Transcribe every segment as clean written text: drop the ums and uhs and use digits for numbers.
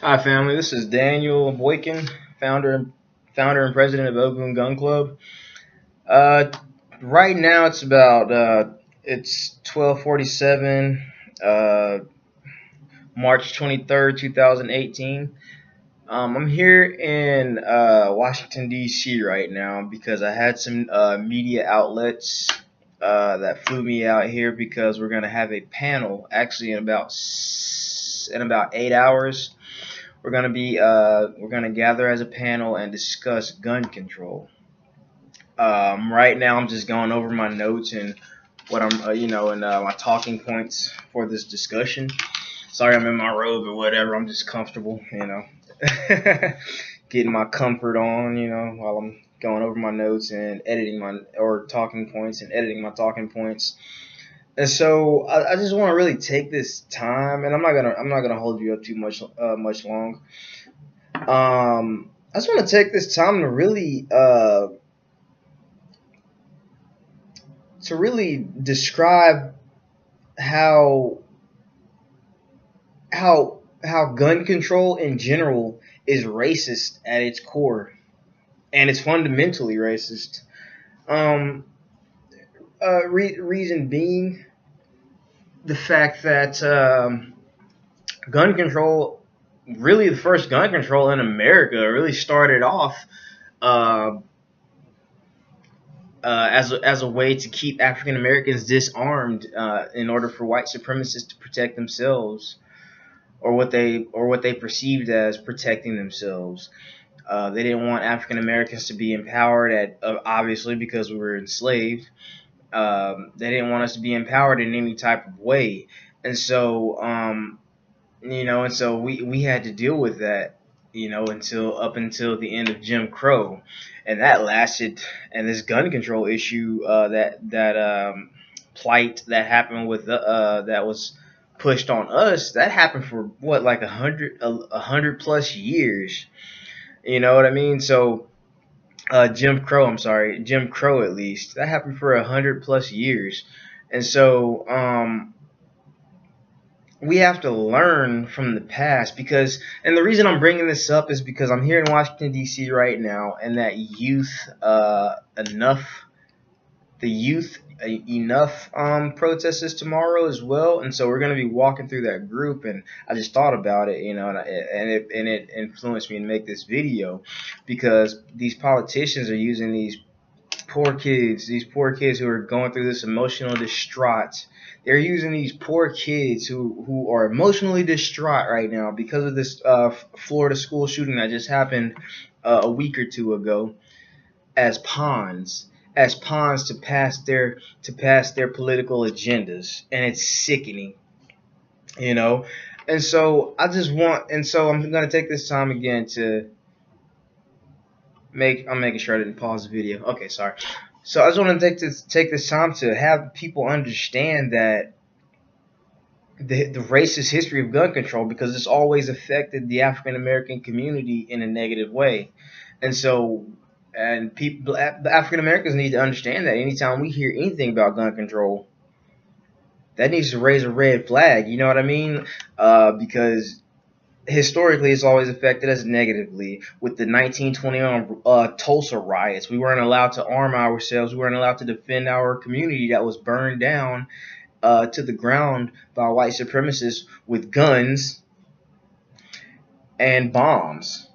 Hi, family. This is Daniel Boykin, founder and president of Ogun Gun Club. Uh, right now it's 12:47, March 23rd, 2018. I'm here in Washington D.C. right now because I had some media outlets that flew me out here because we're gonna have a panel actually in about 8 hours. We're gonna gather as a panel and discuss gun control. Right now, I'm just going over my notes and what my talking points for this discussion. Sorry, I'm in my robe or whatever. I'm just comfortable, getting my comfort on, while I'm going over my notes and editing my or talking points and editing my talking points. And so I just want to really take this time, and I'm not gonna hold you up too much long. I just want to take this time to really describe how how gun control in general is racist at its core, and it's fundamentally racist. Um, reason being the fact that gun control, really the first gun control in America, really started off uh, as a way to keep African Americans disarmed in order for white supremacists to protect themselves, or what they perceived as protecting themselves. They didn't want African Americans to be empowered obviously because we were enslaved. They didn't want us to be empowered in any type of way, and so we had to deal with that, until the end of Jim Crow, and that lasted. And this gun control issue, that plight that happened that was pushed on us, that happened for what, like a hundred plus years. You know what I mean? So Jim Crow, at least that happened for 100 plus years, and so we have to learn from the past. And the reason I'm bringing this up is because I'm here in Washington D.C. right now, and that enough protest is tomorrow as well, and so we're going to be walking through that group. And I just thought about it, and it influenced me to make this video, because these politicians are using these poor kids who are going through this emotional distraught. They're using these poor kids who are emotionally distraught right now because of this Florida school shooting that just happened a week or two ago, as pawns to pass their political agendas, and it's sickening, you know. And so I'm gonna take this time again to I'm making sure I didn't pause the video. Okay, sorry. So I just want to take this time to have people understand that the racist history of gun control, because it's always affected the African American community in a negative way. And so, and people, the African Americans need to understand that anytime we hear anything about gun control, that needs to raise a red flag. You know what I mean? Because historically, it's always affected us negatively. With the 1921 Tulsa riots, we weren't allowed to arm ourselves. We weren't allowed to defend our community that was burned down to the ground by white supremacists with guns and bombs.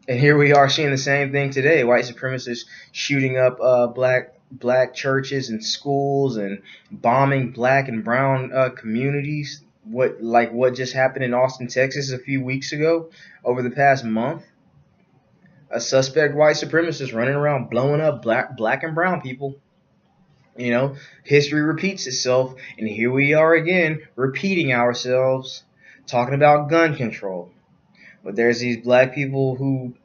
And here we are seeing the same thing today: white supremacists shooting up black churches and schools, and bombing black and brown communities. What just happened in Austin, Texas a few weeks ago, over the past month? A suspect white supremacist running around blowing up black and brown people. History repeats itself, and here we are again repeating ourselves, talking about gun control. But there's these black people who,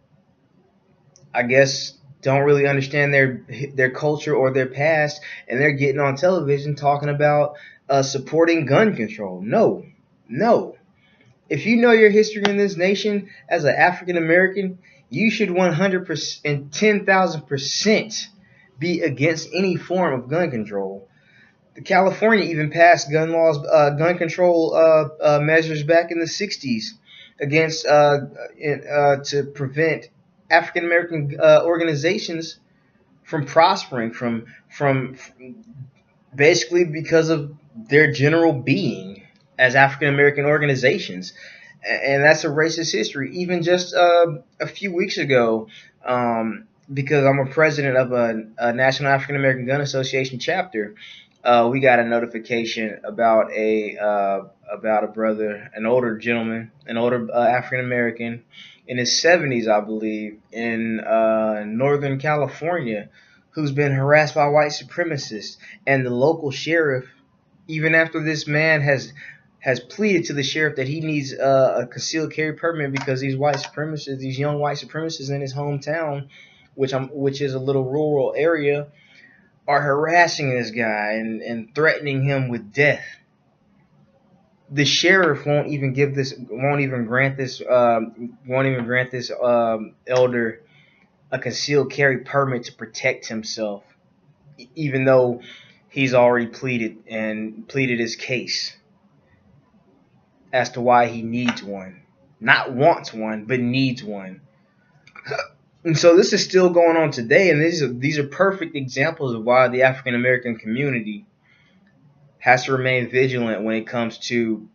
I guess, don't really understand their culture or their past, and they're getting on television talking about supporting gun control. No, no. If you know your history in this nation as an African American, you should 100% and 10,000% be against any form of gun control. California even passed gun control measures back in the 60s, against to prevent African American organizations from prospering, from basically because of their general being as African American organizations. And that's a racist history. Even just a few weeks ago, because I'm a president of a National African American Gun Association chapter, we got a notification about a brother, an older gentleman, an older African American in his 70s, I believe, in Northern California, who's been harassed by white supremacists. And the local sheriff, even after this man has pleaded to the sheriff that he needs a concealed carry permit because these white supremacists, these young white supremacists in his hometown, which is a little rural area, are harassing this guy and threatening him with death. The sheriff won't even grant this elder a concealed carry permit to protect himself, even though he's already pleaded his case as to why he needs one. Not wants one, but needs one. And so this is still going on today, and these are perfect examples of why the African American community has to remain vigilant when it comes to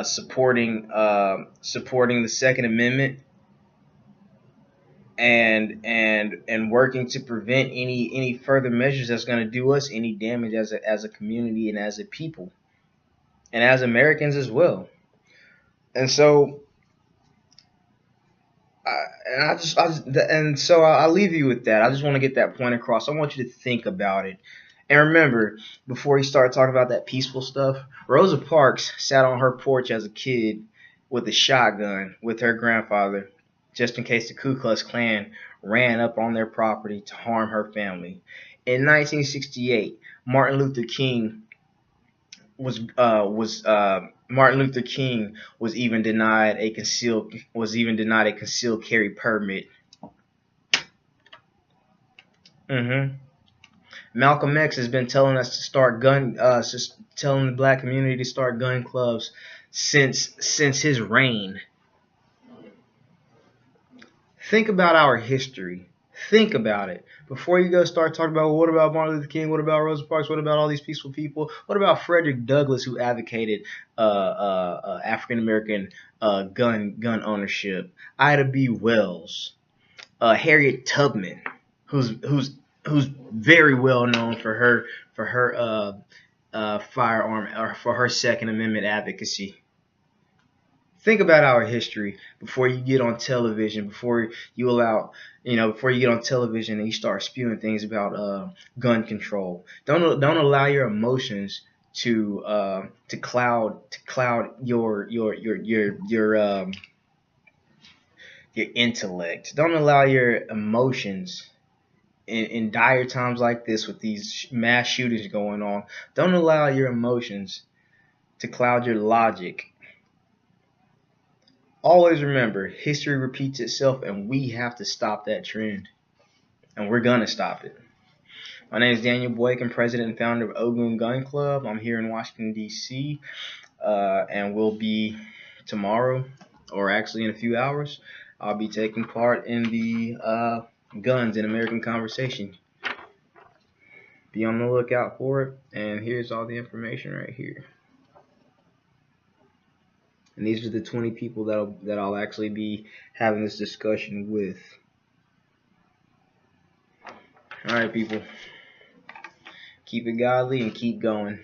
supporting the Second Amendment and working to prevent any further measures that's going to do us any damage as a community and as a people and as Americans as well. And so I'll leave you with that. I just want to get that point across. I want you to think about it. And remember, before you start talking about that peaceful stuff, Rosa Parks sat on her porch as a kid with a shotgun with her grandfather, just in case the Ku Klux Klan ran up on their property to harm her family. In 1968, Martin Luther King was even denied a concealed carry permit. Malcolm X has been telling us to start telling the black community to start gun clubs since his reign. Think about our history. Think about it. Before you go start talking about, well, what about Martin Luther King? What about Rosa Parks? What about all these peaceful people? What about Frederick Douglass, who advocated African American gun ownership? Ida B. Wells, Harriet Tubman, who's very well known for her firearm or for her Second Amendment advocacy. Think about our history before you get on television, before you get on television and you start spewing things about gun control. Don't allow your emotions to cloud your intellect. Don't allow your emotions in dire times like this with these mass shootings going on. Don't allow your emotions to cloud your logic. Always remember, history repeats itself, and we have to stop that trend. And we're going to stop it. My name is Daniel Blake. I'm president and founder of Ogun Gun Club. I'm here in Washington, D.C. And we'll be tomorrow, or actually in a few hours, I'll be taking part in the Guns in American Conversation. Be on the lookout for it. And here's all the information right here. And these are the 20 people that I'll actually be having this discussion with. All right, people. Keep it godly and keep going.